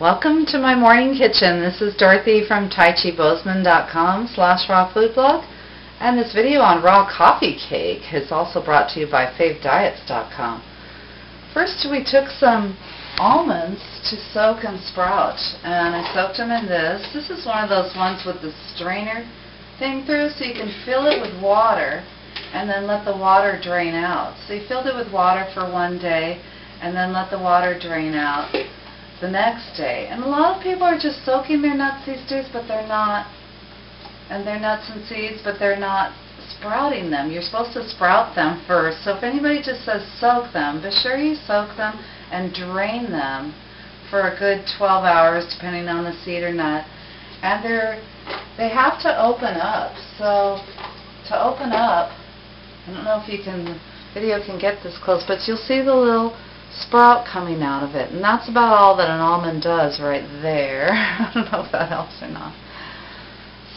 Welcome to my morning kitchen. This is Dorothy from TaiChiBozeman.com/rawfoodblog, and this video on raw coffee cake is also brought to you by FaveDiets.com. First, we took some almonds to soak and sprout, and I soaked them in this. This is one of those ones with the strainer thing through, so you can fill it with water and then let the water drain out. So you filled it with water for one day and then let the water drain out the next day. And a lot of people are just soaking their nuts these days, but they're not, and their nuts and seeds, but they're not sprouting them. You're supposed to sprout them first. So if anybody just says soak them, be sure you soak them and drain them for a good 12 hours, depending on the seed or nut. And they have to open up. So to open up, I don't know if you can, the video can get this close, but you'll see the little sprout coming out of it, and that's about all that an almond does right there. I don't know if that helps or not.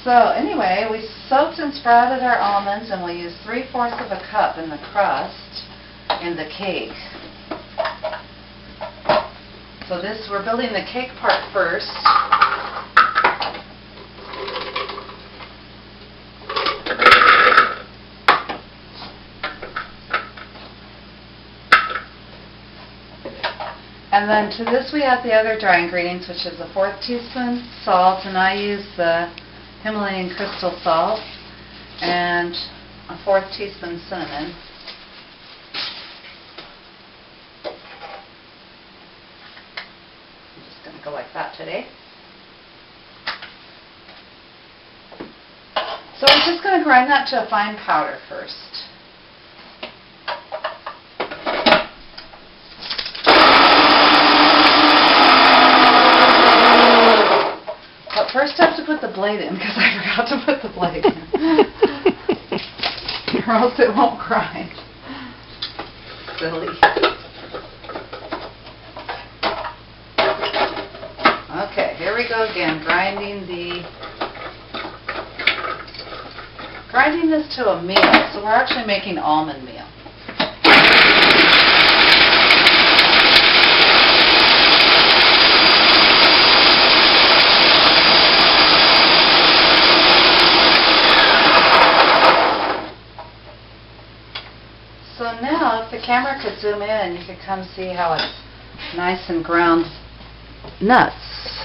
So anyway, we soaked and sprouted our almonds, and we used 3/4 of a cup in the crust in the cake. So this, we're building the cake part first. And then to this we add the other dry ingredients, which is a 1/4 teaspoon salt, and I use the Himalayan crystal salt, and a 1/4 teaspoon cinnamon. I'm just going to go like that today. So I'm just going to grind that to a fine powder first. First I have to put the blade in, because I forgot to put the blade in. Or else it won't grind. Silly. Okay, here we go again, grinding this to a meal. So we're actually making almond meal. So now, if the camera could zoom in, you could come see how it's nice and ground nuts.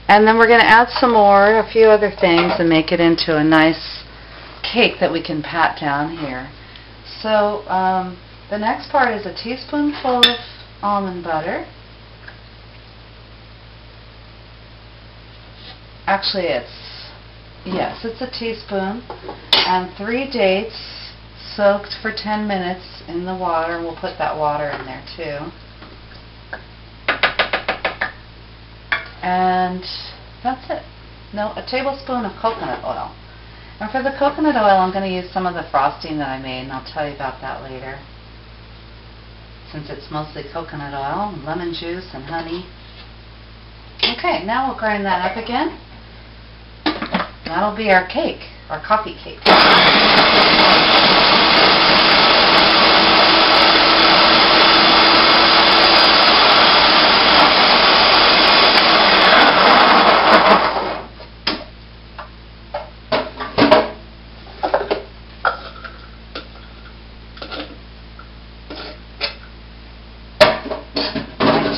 And then we're going to add some more, a few other things, and make it into a nice cake that we can pat down here. So the next part is a teaspoonful of almond butter. Actually, it's a teaspoon, and 3 dates soaked for 10 minutes in the water. We'll put that water in there too. And that's it. No, a tablespoon of coconut oil. And for the coconut oil, I'm going to use some of the frosting that I made, and I'll tell you about that later. Since it's mostly coconut oil, and lemon juice, and honey. Okay, now we'll grind that up again. That'll be our cake, our coffee cake.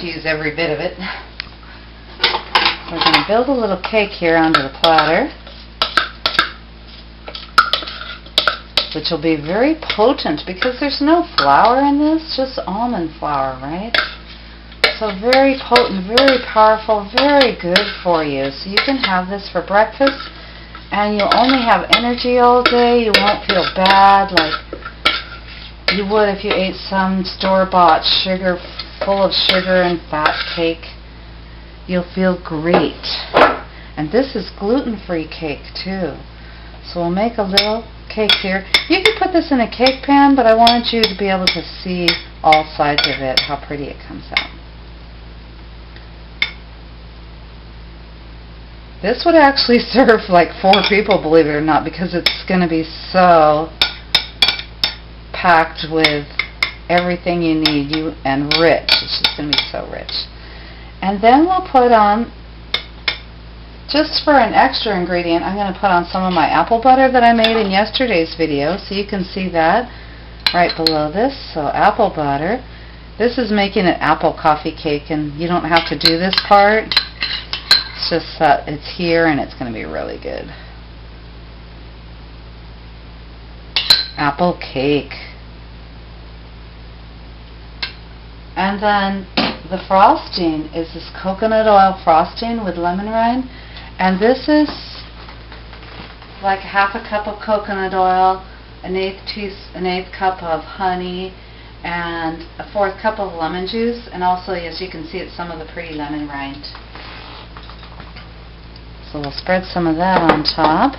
Use every bit of it. We're going to build a little cake here onto the platter, which will be very potent because there's no flour in this, just almond flour, right? So very potent, very powerful, very good for you. So you can have this for breakfast, and you'll only have energy all day. You won't feel bad like you would if you ate some store-bought sugar, full of sugar and fat cake. You'll feel great. And this is gluten-free cake too. So we'll make a little cake here. You could put this in a cake pan, but I wanted you to be able to see all sides of it, how pretty it comes out. This would actually serve like 4 people, believe it or not, because it's going to be so packed with everything you need, and rich. It's just going to be so rich. And then we'll put on, just for an extra ingredient, I'm going to put on some of my apple butter that I made in yesterday's video, so you can see that right below this. So apple butter. This is making an apple coffee cake, and you don't have to do this part. It's just that it's here and it's going to be really good. Apple cake. And then the frosting is this coconut oil frosting with lemon rind. And this is like half a cup of coconut oil, an eighth cup of honey, and a fourth cup of lemon juice. And also, as you can see, it's some of the pretty lemon rind. So we'll spread some of that on top.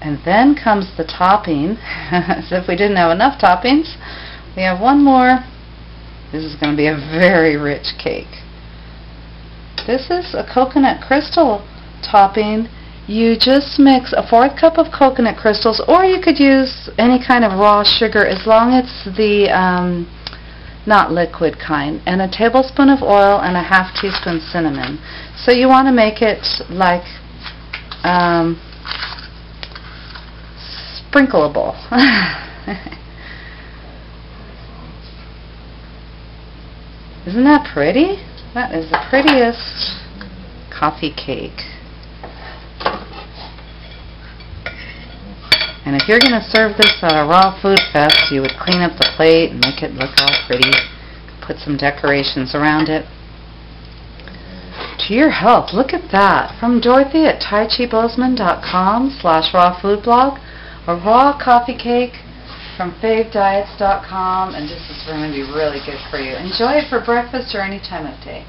And then comes the topping. As if we didn't have enough toppings, we have one more. This is going to be a very rich cake. This is a coconut crystal topping. You just mix a fourth cup of coconut crystals, or you could use any kind of raw sugar as long as it's the not liquid kind, and a tablespoon of oil and a half teaspoon cinnamon. So you want to make it like sprinkleable. Isn't that pretty? That is the prettiest coffee cake. And if you're going to serve this at a raw food fest, you would clean up the plate and make it look all pretty. Put some decorations around it. To your health, look at that. From Dorothy at TaiChiBozeman.com/rawfoodblog. A raw coffee cake from FaveDiets.com, and this is going to be really good for you. Enjoy it for breakfast or any time of day.